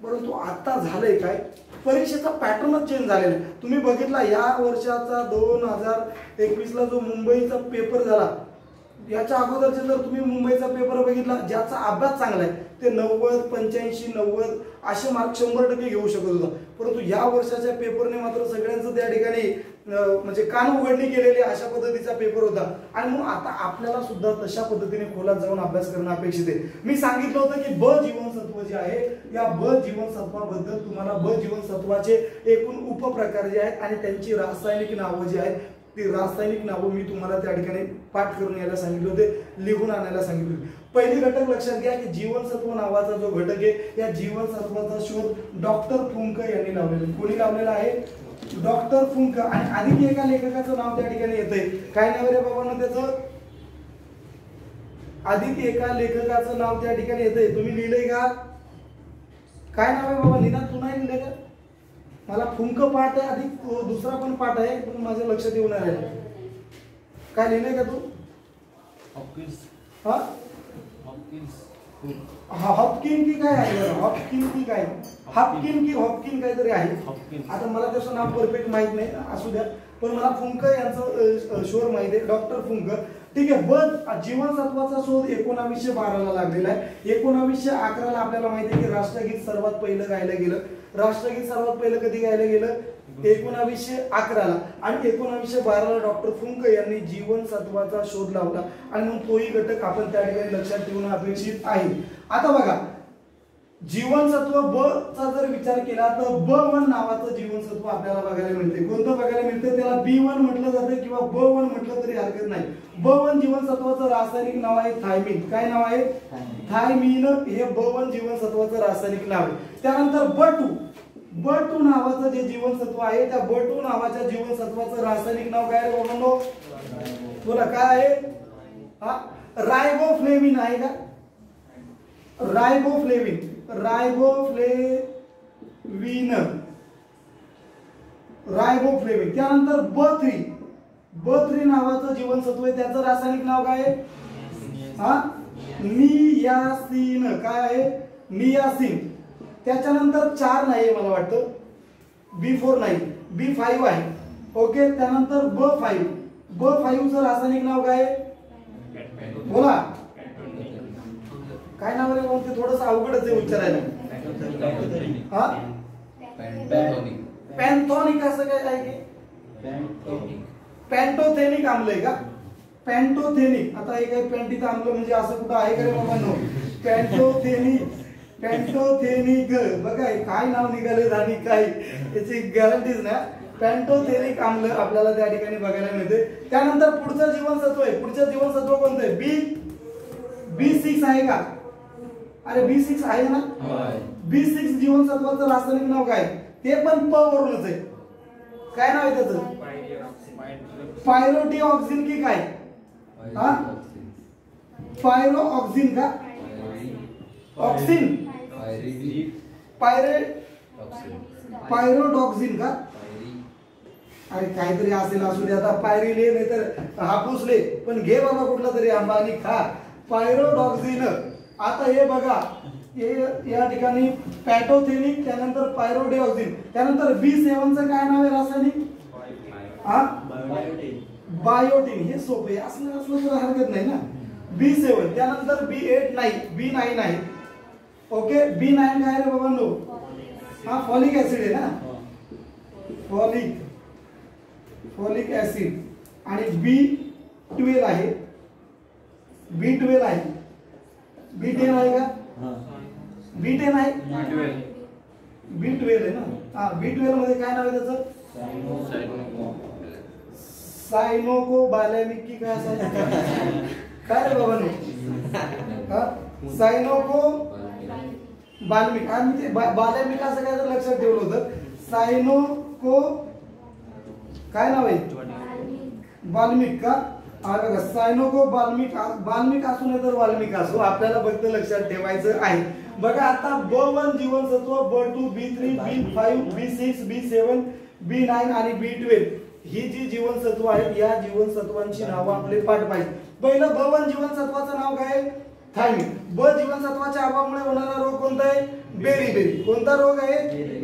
परंतु आता झालंय काय, परीक्षेचा पॅटर्नच चेंज झालेला आहे. तुम्ही बघितला या वर्षाचा 2021 ला जो मुंबईचा पेपर झाला, याच्या अगोदरचे जर तुम्ही मुंबईचा पेपर बघितला, ज्याचा अभ्यास चांगला आहे ते 90, 85, 90 असे मार्क 100% घेऊ शकत होता. परंतु या वर्षाच्या पेपरने मात्र सगळ्यांचं त्या ठिकाणी म्हणजे कान उघडणी केलेली अशा पद्धतीचा पेपर होता. आणि म्हणून आता आपल्याला सुद्धा तशा पद्धतीने खोलात जाऊन अभ्यास करणं अपेक्षित आहे. मी सांगितलं होतं की ब जीवनसत्व जे आहे, या ब जीवनसत्वाबद्दल तुम्हाला ब जीवनसत्वाचे एकूण उपप्रकार जे आहेत आणि त्यांची रासायनिक नावं जी आहेत, ती रासायनिक नावं मी तुम्हाला त्या ठिकाणी पाठ करून यायला सांगितले होते, लिहून आणायला सांगितले होते. पहिली घटक लक्षात घ्या की जीवनसत्व नावाचा जो घटक आहे, या जीवनसत्वाचा शोध डॉक्टर फुंक यांनी लावलेला. कोणी लावलेला आहे? डॉक्टर फुंक. आणि आणखी एका लेखकाचं नाव त्या ठिकाणी येतंय. काय नाव रे बाबांनो त्याचं? आधी एका लेखकाचं नाव त्या ठिकाणी येतंय. तुम्ही लिहिलंय का? काय नाव आहे बाबा? निना तू नाही लिहिलंय का? मला फुंक पाठ आहे, आधी दुसरा पण पाठ आहे, पण माझ्या लक्षात येऊन आहे. काय लिहिलंय का तू? हॉपकिन्स. हा, हॉपकिन की काय आहे? हॉपकिन की काय? हॉपकिन की हॉपकिन काहीतरी आहे. आता मला त्याचं नाव परफेक्ट माहित नाही, असू द्या, पण मला फुंक यांचं शोर माहिती आहे, डॉक्टर फुंक. ठीक आहे. ब जीवनसत्वाचा शोध 1912 ला लागलेला आहे. 1911 ला आपल्याला माहिती आहे की राष्ट्रगीत सर्वात पहिलं गायलं गेलं. राष्ट्रगीत सर्वात पहिलं कधी गायलं गेलं? 1911 ला. आणि 1912 ला डॉक्टर फुंक यांनी जीवनसत्वाचा शोध लावला. आणि मग तोही घटक आपण त्या ठिकाणी लक्षात ठेवणं अपेक्षित आहे. आता बघा, जीवनसत्व ब चा जर विचार केला तर B1 नावाचं जीवनसत्व आपल्याला बघायला मिळते. कोणतं बघायला मिळतं? त्याला B1 म्हटलं जातं किंवा B1 म्हटलं तरी हरकत नाही. B1 जीवनसत्वाचं रासायनिक नाव आहे थायमिन. काय नाव आहे? थायमिन. हे B1 जीवनसत्वाचं रासायनिक नाव आहे. त्यानंतर B2 नावाचं जे जीवनसत्व आहे, त्या B2 नावाच्या जीवनसत्वाचं रासायनिक नाव काय आहे बाबांनो? बोला काय आहे? हा, रायबोफ्लेविन आहे का? रायबोफ्लेविन. रायबोफ्लेविन. त्यानंतर B3 नावाचं जीवनसत्व आहे, त्याचं रासायनिक नाव काय आहे? हा, नियासिन. काय आहे? नियासिन. त्याच्यानंतर 4 नाही मला वाटतं, B4 नाही, B5 आहे. ओके. त्यानंतर B5 चं रासायनिक नाव काय आहे? बोला काय नाव आहे? ते थोडंसं अवघडच आहे उच्चारायला. हा, पॅन्थोनिक. असं काय आहे की पॅन्टोथेनिक आम्ल आहे का? पॅन्टोथेनिक. आता हे काही पॅन्टीत आम्ल म्हणजे असं कुठं आहे का रे बाबा? पॅन्टोथेनिक. बघा काय नाव निघाले आणि काय याची गॅरंटीच ना. पॅन्टोथेनिक आम्ल आपल्याला त्या ठिकाणी बघायला मिळते. त्यानंतर पुढचं जीवनसत्व आहे. पुढचं जीवनसत्व कोणतं आहे? B6 आहे का? अरे B6 आहे ना? B6 जीवनसत्वाचं रासायनिक नाव काय? ते पण प वरूनच आहे. काय नाव आहे त्याचं? पायरोडीऑक्सिन की काय? हा, पायरोऑक्सिन का? ऑक्सिन. पायरोडॉक्सिन का? अरे काहीतरी असेल, असू दे. आता पायरीले नाही तर हापूसले, पण घे बाबा कुठला तरी आंबा आणि खा. पायरोडॉक्सिन. आता हे बघा, हे या ठिकाणी पॅटोथेनिक, त्यानंतर पायरोडीऑक्सिन. त्यानंतर B7 चं काय नाव आहे रासायनिक? हा, बायोटिन. हे सोपं आहे, असलं तर हरकत नाही ना. B7. त्यानंतर B8 नाही, B9 आहे. ओके. B9 काय रे बाबांनो? हा, फॉलिक ऍसिड आहे ना. Folic acid. आणि B12 आहे. B12 B10 आहे का? B10 आहे, B12 आहे ना? हा, B12 मध्ये काय नाव आहे त्याचं? सायनोको बालॅमिक की काय असायचं? काय रे बाबा सायनोको बाल्मिक, आणि ते बालॅमिक असं काय तर लक्षात ठेवलं होतं. सायनोको काय नाव आहे? बाल्मिक का? हा बघा, सायनोको बाल्मिक असू नाही तर वाल्मिक असो, आपल्याला फक्त लक्षात ठेवायचं आहे. बघा आता B1 जीवनसत्व, B2, B3, B5, B6, B7, B9 आणि B12 ही जी जीवनसत्व आहेत, या जीवनसत्वांची नावं आपले पाठ पाहिजे. पहिलं B1 जीवनसत्वाचं नाव काय? थायमिन. ब जीवनसत्वाच्या अभावामुळे होणारा रोग कोणता आहे? बेरी. कोणता रोग आहे?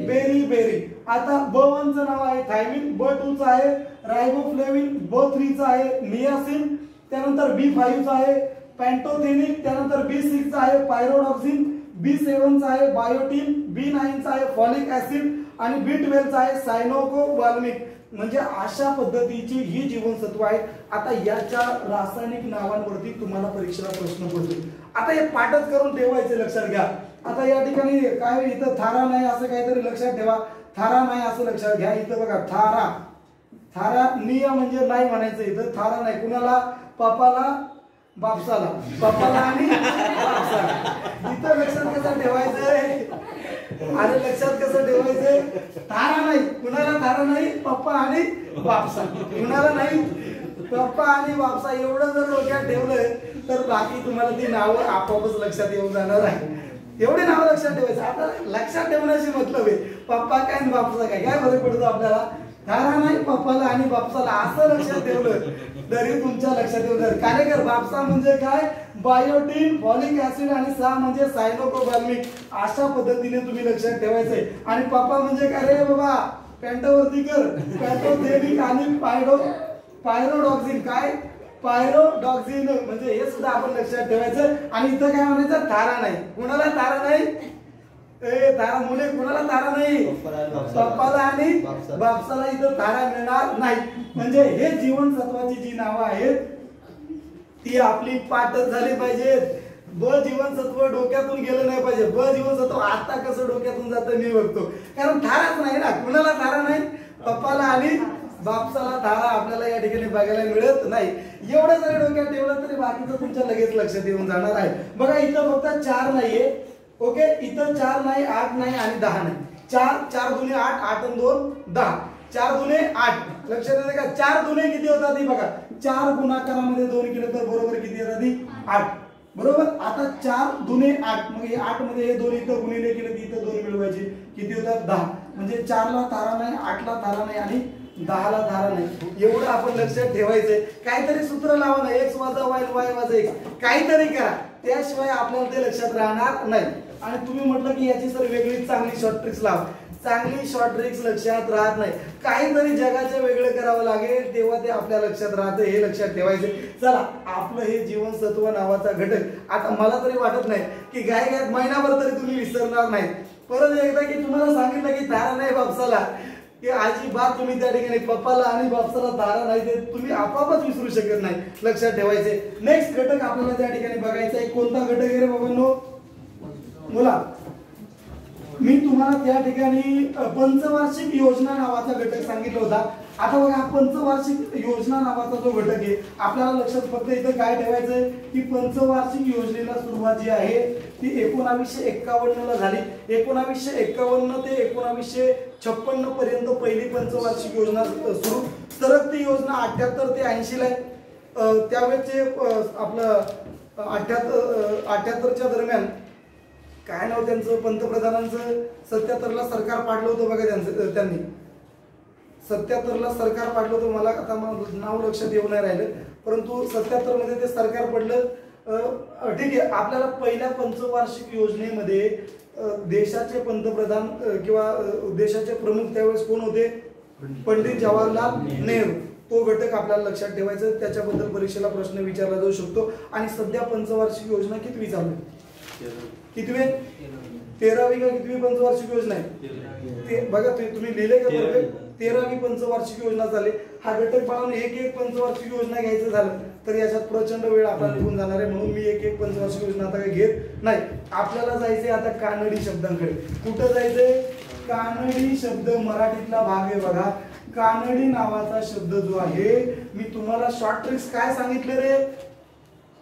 बेरी. आता B1 चं नाव आहे थायमिन, B2 चं आहे रायबोफ्लेविन, B3 चं आहे नियासिन, त्यानंतर B5 चं आहे पॅन्टोथेनिक, त्यानंतर B6 चं आहे पायरोडॉक्सिन, B7 चं आहे बायोटिन, B9 चं आहे फॉलिक ऍसिड आणि B12 चं आहे सायनोकोबाल्मिक. म्हणजे अशा पद्धतीची ही जीवनसत्व आहेत. आता याच्या रासायनिक नावांवरती तुम्हाला परीक्षेला प्रश्न पडतो. आता हे पाठच करून ठेवायचे, लक्षात घ्या. आता या ठिकाणी काय, इथं थारा नाही असं काहीतरी लक्षात ठेवा. थारा नाही असं लक्षात घ्या. इथं बघा थारा निय म्हणजे नाही म्हणायचं, इथं थारा नाही. कुणाला? पप्पाला बापसाला आणि बापसाला. इथं लक्षात कसं ठेवायचंय? अरे लक्षात कसं ठेवायचंय? थारा नाही. कुणाला थारा नाही? पप्पा आणि बापसा. कुणाला नाही? पप्पा आणि बापसा. एवढं जर डोक्यात ठेवलं तर बाकी तुम्हाला ती नावं आपोआपच लक्षात येऊन जाणार आहे. एवढी नावं लक्षात ठेवायचं. आता लक्षात ठेवण्याची मतलब आहे पप्पा काय आणि बापसा काय फरक पडतो आपल्याला? थारा नाही, पप्पाला आणि बापसाला असं लक्षात ठेवलं तरी तुमच्या लक्षात येऊन. कार्यकर बापसा म्हणजे काय? बायोटिन, फॉलिक ऍसिड आणि सा म्हणजे सायनोकोबाल्मिक. अशा पद्धतीने तुम्ही लक्षात ठेवायचंय. आणि पप्पा म्हणजे काय रे बाबा? पॅन्टोवरती कर, पॅन्टोथेनिक आणि पायरोडॉक्सिन. काय? पायरोडॉक्सिन म्हणजे हे सुद्धा आपण लक्षात ठेवायचं. आणि इथं काय म्हणायचं? थारा नाही. कुणाला थारा नाही? थारा मुले, कुणाला थारा नाही? पप्पाला आणि बापसाला इथं थारा मिळणार नाही. म्हणजे हे जीवनसत्वाची जी नावं आहेत ती आपली पाठच झाली पाहिजेत. ब जीवनसत्व डोक्यातून गेलं नाही पाहिजे. ब जीवनसत्व आता कसं डोक्यातून जातं मी बघतो, कारण थाराच नाही ना. कुणाला थारा नाही? पप्पाला आणि बापसाला थारा आपल्याला या ठिकाणी बघायला मिळत नाही. एवढं जरी डोक्यात ठेवलं तरी बाकीचं तुमच्या लगेच लक्षात येऊन जाणार आहे. बघा इथं फक्त 4 नाहीये. ओके, इथं 4 नाही, 8 नाही आणि 10 नाही. 4 दुने 8, 8 आणि 2 10. 4 दुने 8. लक्षात येते का? 4 दुने किती होतात? बघा 4 गुणाकारामध्ये 2 केलं तर बरोबर किती येतात? 8. बरोबर. आता 4 दुने 8. मग हे 8 मध्ये हे 2 इथं गुणिले केले की इथं 2 मिळवायचे, किती होतात? 10. म्हणजे 4 ला थारा नाही, 8 ला थारा नाही आणि 10 ला थारा नाही. एवढं आपण लक्षात ठेवायचंय. काहीतरी सूत्र लावा ना, x वजा y, y वजा x, काहीतरी करा, त्याशिवाय आपल्याला ते लक्षात राहणार नाही. आणि तुम्ही म्हटलं की याची सर वेगळी चांगली शॉर्ट ट्रिक्स लावा. चांगली शॉर्ट ट्रिक्स लक्षात राहत नाही. काहीतरी जगाचं वेगळं करावं लागेल तेव्हा ते आपल्या लक्षात राहतं, हे लक्षात ठेवायचं. चला, आपलं हे जीवनसत्व नावाचा घटक आता मला तरी वाटत नाही की गायगायत महिनाभर तरी तुम्ही विसरणार नाही. परत एकदा की तुम्हाला सांगितलं की थारा नाही बापसाला, की अजिबात तुम्ही त्या ठिकाणी पप्पाला आणि बापसाला थारा नाही, ते तुम्ही आपोआपच विसरू शकत नाही. लक्षात ठेवायचे. नेक्स्ट घटक आपल्याला त्या ठिकाणी बघायचा आहे. कोणता घटक आहे रे बाबांनो? बोला. मी तुम्हाला त्या ठिकाणी पंचवार्षिक योजना नावाचा घटक सांगितला होता. आता बघा, पंचवार्षिक योजना नावाचा जो घटक आहे आपल्याला लक्षात फक्त इथं काय ठेवायचंय की पंचवार्षिक योजनेला सुरुवात जी आहे ती 1951 ला झाली. 1951 ते 1956 पर्यंत पहिली पंचवार्षिक योजना सुरू. सरकती योजना 78 ते 80 ला आहे. त्यावेळेचे आपलं 78च्या दरम्यान काय नाव त्यांचं पंतप्रधानांचं? 77 ला सरकार पाडलं होतं बघा त्यांनी. 77 ला सरकार पाडलं होतं. मला आता नाव लक्षात येऊ नाही राहिलं, परंतु 77 मध्ये ते सरकार पडलं. ठीक आहे. आपल्याला पहिल्या पंचवार्षिक योजनेमध्ये देशाचे पंतप्रधान किंवा देशाचे प्रमुख त्यावेळेस कोण होते? पंडित जवाहरलाल नेहरू. तो घटक आपल्याला लक्षात ठेवायचा. त्याच्याबद्दल परीक्षेला प्रश्न विचारला जाऊ शकतो. आणि सध्या पंचवार्षिक योजना कितवी चालू आहे? कितवी? 13वी का कितवी पंचवार्षिक योजना आहे? ते बघा, तुम्ही लिहिले का? 13वी पंचवार्षिक योजना झाली. हा घटक पाहून एक पंचवार्षिक योजना घ्यायचं झालं तर याच्यात प्रचंड वेळ आपला निघून जाणार आहे, म्हणून मी एक पंचवार्षिक योजना आता काही घेत नाही. आपल्याला जायचंय आता कानडी शब्दांकडे. कुठं जायचंय? कानडी शब्द मराठीतला भाग आहे बघा. कानडी नावाचा शब्द जो आहे, मी तुम्हाला शॉर्ट ट्रिक्स काय सांगितले रे?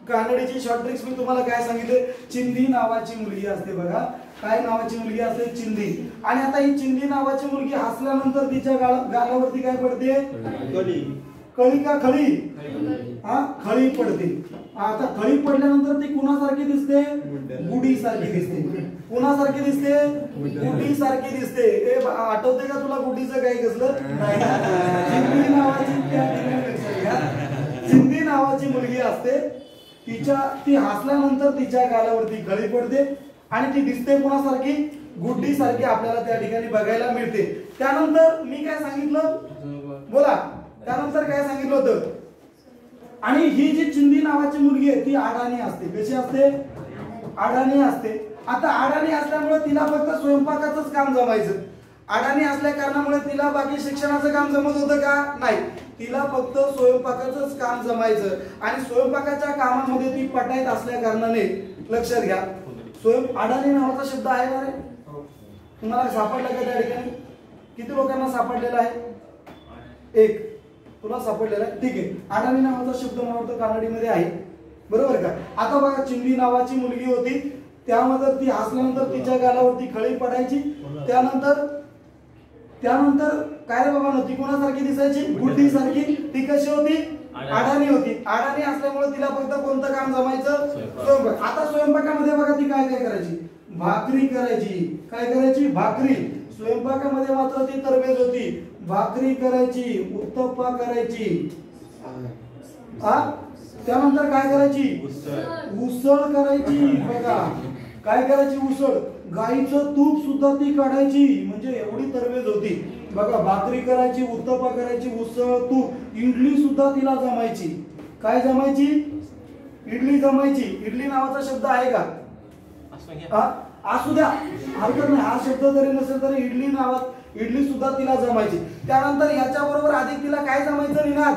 कानडीची शॉर्ट ट्रिक्स मी तुम्हाला काय सांगितले? चिंदी नावाची मुलगी असते बघा. काय नावाची मुलगी असते? चिंदी. आणि आता ही चिंदी नावाची मुलगी हसल्यानंतर तिच्या गालावरती काय पडते? कळी. कळी का खळी? हा, खळी पडते. आता खळी पडल्यानंतर ती कुणासारखी दिसते? गुढी सारखी दिसते. कुणासारखी दिसते? गुढी सारखी दिसते. आठवते का तुला गुढीचं काही कसलं? चिंदी नावाची चिंदी नावाची मुलगी असते. ती हसल्यानंतर तिच्या गालावरती खळी पडते आणि ती दिसते कुणासारखी? गुड्डी सारखी आपल्याला त्या ठिकाणी बघायला मिळते. त्यानंतर मी काय सांगितलं? बोला. त्यानंतर काय सांगितलं होतं? आणि ही जी चिंदी नावाची मुलगी आहे ती अडाणी असते. कशी असते? अडाणी असते. आता अडाणी असल्यामुळे तिला फक्त स्वयंपाकाचंच काम जमायचं. अडाणी असल्या कारणामुळे तिला बाकी शिक्षणाचं काम जमत होतं का? नाही. तिला फक्त स्वयंपाकाचंच काम जमायचं आणि स्वयंपाकाच्या कामामध्ये ती पटाईत असल्या कारणाने, लक्षात घ्या, अडाणी नावाचा शब्द आहे ना रे? तुम्हाला सापडला का त्या ठिकाणी? किती लोकांना सापडलेला आहे? एक. तुला सापडलेला आहे? ठीक आहे. अडाणी नावाचा शब्द मला वाटतं कानडीमध्ये आहे, बरोबर का? आता बघा, चिंदी नावाची मुलगी होती, त्यामध्ये ती हसल्यानंतर तिच्या गालावरती खळी पडायची. त्यानंतर काय रे बाबा, ती कोणासारखी दिसायची? गुड्डी सारखी. ती कशी होती? अडाणी होती. अडाणी असल्यामुळे तिला फक्त कोणतं काम जमायचं? स्वयंपाक. आता स्वयंपाकामध्ये बघा ती काय काय करायची? भाकरी करायची. काय करायची? भाकरी. स्वयंपाकामध्ये मात्र ती तरबेज होती. भाकरी करायची, उत्तप्पा करायची. त्यानंतर काय करायची? उसळ करायची. बघा काय करायची? उसळ. गाईचं तूप सुद्धा ती काढायची. म्हणजे एवढी तरबेज होती बघा. भाकरी करायची, उत्तप्पा करायची, उसळ, तूप. इडली सुद्धा तिला जमायची. काय जमायची? इडली जमायची. इडली नावाचा शब्द आहे का? असू द्या, हरकत नाही. हा शब्द जरी नसेल तरी इडली सुद्धा तिला जमायची. त्यानंतर याच्या बरोबर अधिक तिला काय जमायचं निनाद?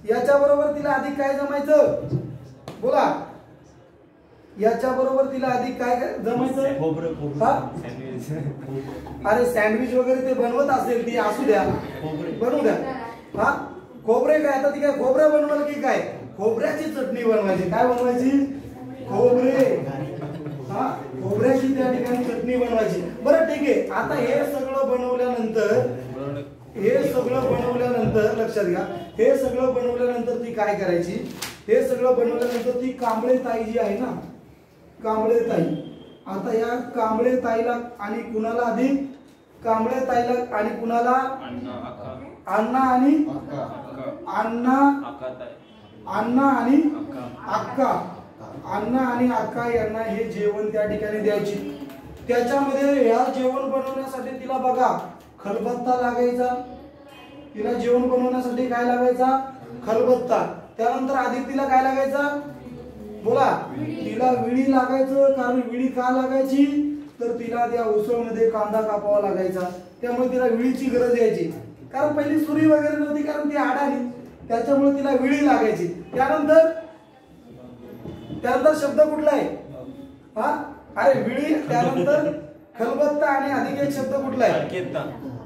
याच्या बरोबर तिला अधिक काय जमायचं? बोला. याच्या बरोबर तिला अधिक काय जमायचं? अरे सँडविच वगैरे ते बनवत असेल ती, असू द्या, बनवू द्या. हा, खोबरे काय? आता ती काय खोबरे बनवलं की काय? खोबऱ्याची चटणी बनवायची. काय बनवायची? खोबरे. हा, खोबऱ्याची त्या ठिकाणी चटणी बनवायची. बरं ठीक आहे. आता हे सगळं बनवल्यानंतर लक्षात घ्या, हे सगळं बनवल्यानंतर ती काय करायची? हे सगळं बनवल्यानंतर ती कांबळे ताई जी आहे ना, कांबळे ताई. आता या कांबळे ताईला आणि कुणाला अधिक? कांबळे ताईला आणि कुणाला? अण्णा आणि अक्का. अण्णा आणि अक्का यांना हे जेवण त्या ठिकाणी द्यायची. त्याच्यामध्ये या जेवण बनवण्यासाठी तिला बघा खलबत्ता लागायचा. तिला जेवण बनवण्यासाठी काय लागायचा? खलबत्ता. त्यानंतर अधिक तिला काय लागायचा? बोला. तिला विळी लागायचं. कारण विळी का लागायची? तर तिला त्या उसळमध्ये कांदा कापावा लागायचा. त्यामुळे तिला विळीची गरज यायची. कारण पहिली सुरी वगैरे नव्हती, कारण ती अडाणी, त्याच्यामुळे तिला विळी लागायची. त्यानंतर शब्द कुठला आहे? हा, अरे विळी. त्यानंतर खलबत्ता आणि अधिक एक शब्द कुठला आहे?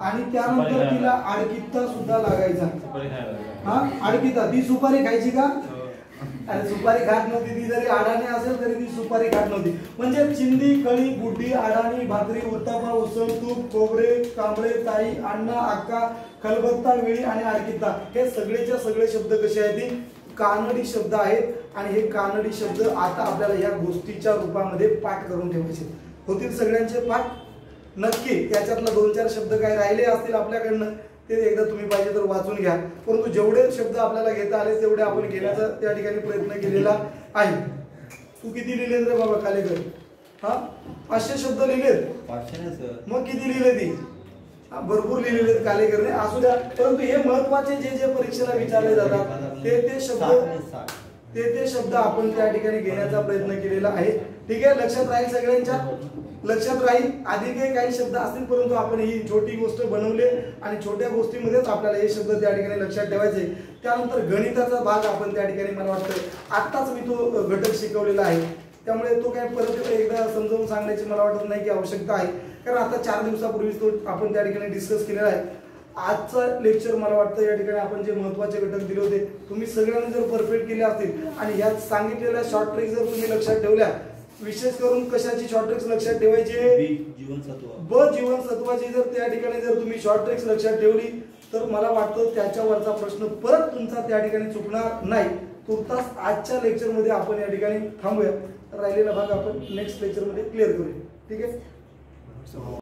आणि त्यानंतर तिला आडकित्ता सुद्धा लागायचा. हा, आडकित्ता. ती सुपारी खायची का? अरे सुपारी खात नव्हती ती. जरी अडाणी असेल तरी ती सुपारी खात नव्हती. म्हणजे चिंदी, कळी, गुड्डी, अडाणी, भाकरी, उत्तप्पा, उसळ, तूप, खोबरे, कांबळे ताई, अण्णा, अक्का, खलबत्ता, विळी आणि आडकित्ता हे सगळेच्या सगळे शब्द कसे आहेत? ती कानडी शब्द आहेत. आणि हे कानडी शब्द आता आपल्याला या गोष्टीच्या रूपामध्ये पाठ करून ठेवायचे. होतील सगळ्यांचे पाठ? नक्की. त्याच्यातला 2-4 शब्द काय राहिले असतील आपल्याकडनं ते एकदा तुम्ही पाहिजे तर वाचून घ्या. परंतु जेवढे शब्द आपल्याला घेता आले तेवढे आपण घेण्याचा त्या ठिकाणी प्रयत्न केलेला आहे. तू किती लिहिलेत रे बाबा कालेकर? हा, 500 शब्द लिहिलेत. मग किती लिहिले ती? भरपूर लिहिलेले कालेकरने. असू द्या. परंतु हे महत्वाचे जे परीक्षेला विचारले जातात ते शब्द ते शब्द आपण त्या ठिकाणी घेण्याचा प्रयत्न केलेला आहे. ठीक आहे, लक्षात राहील सगळ्यांच्या, लक्षात राहील. आधी काही शब्द असतील परंतु आपण ही छोटी गोष्ट बनवली आणि छोट्या गोष्टीमध्येच आपल्याला हे शब्द त्या ठिकाणी लक्षात ठेवायचे. त्यानंतर गणिताचा भाग आपण त्या ठिकाणी मला वाटतं आत्ताच मी तो घटक शिकवलेला आहे, त्यामुळे तो काय परत एकदा समजावून सांगण्याची मला वाटत नाही की आवश्यकता आहे, कारण आता 4 दिवसापूर्वीच तो आपण त्या ठिकाणी डिस्कस केलेला आहे. आजचा लेक्चर मला वाटतं या ठिकाणी आपण जे महत्त्वाचे घटक दिले होते तुम्ही सगळ्यांनी जर परफेक्ट केले असतील आणि यात सांगितलेल्या शॉर्ट ट्रिक जर तुम्ही लक्षात ठेवल्या, विशेष करून कशाची शॉर्ट ट्रिक्स लक्षात ठेवायचे, ब जीवनसत्वाची जर त्या ठिकाणी जर तुम्ही शॉर्ट ट्रिक्स लक्षात ठेवली तर मला वाटतं त्याच्यावरचा प्रश्न परत तुमचा त्या ठिकाणी चुकणार नाही. तुर्तास आजच्या लेक्चर मध्ये आपण या ठिकाणी थांबूया, राहिलेला भाग आपण नेक्स्ट लेक्चर मध्ये क्लिअर करूया. ठीक आहे.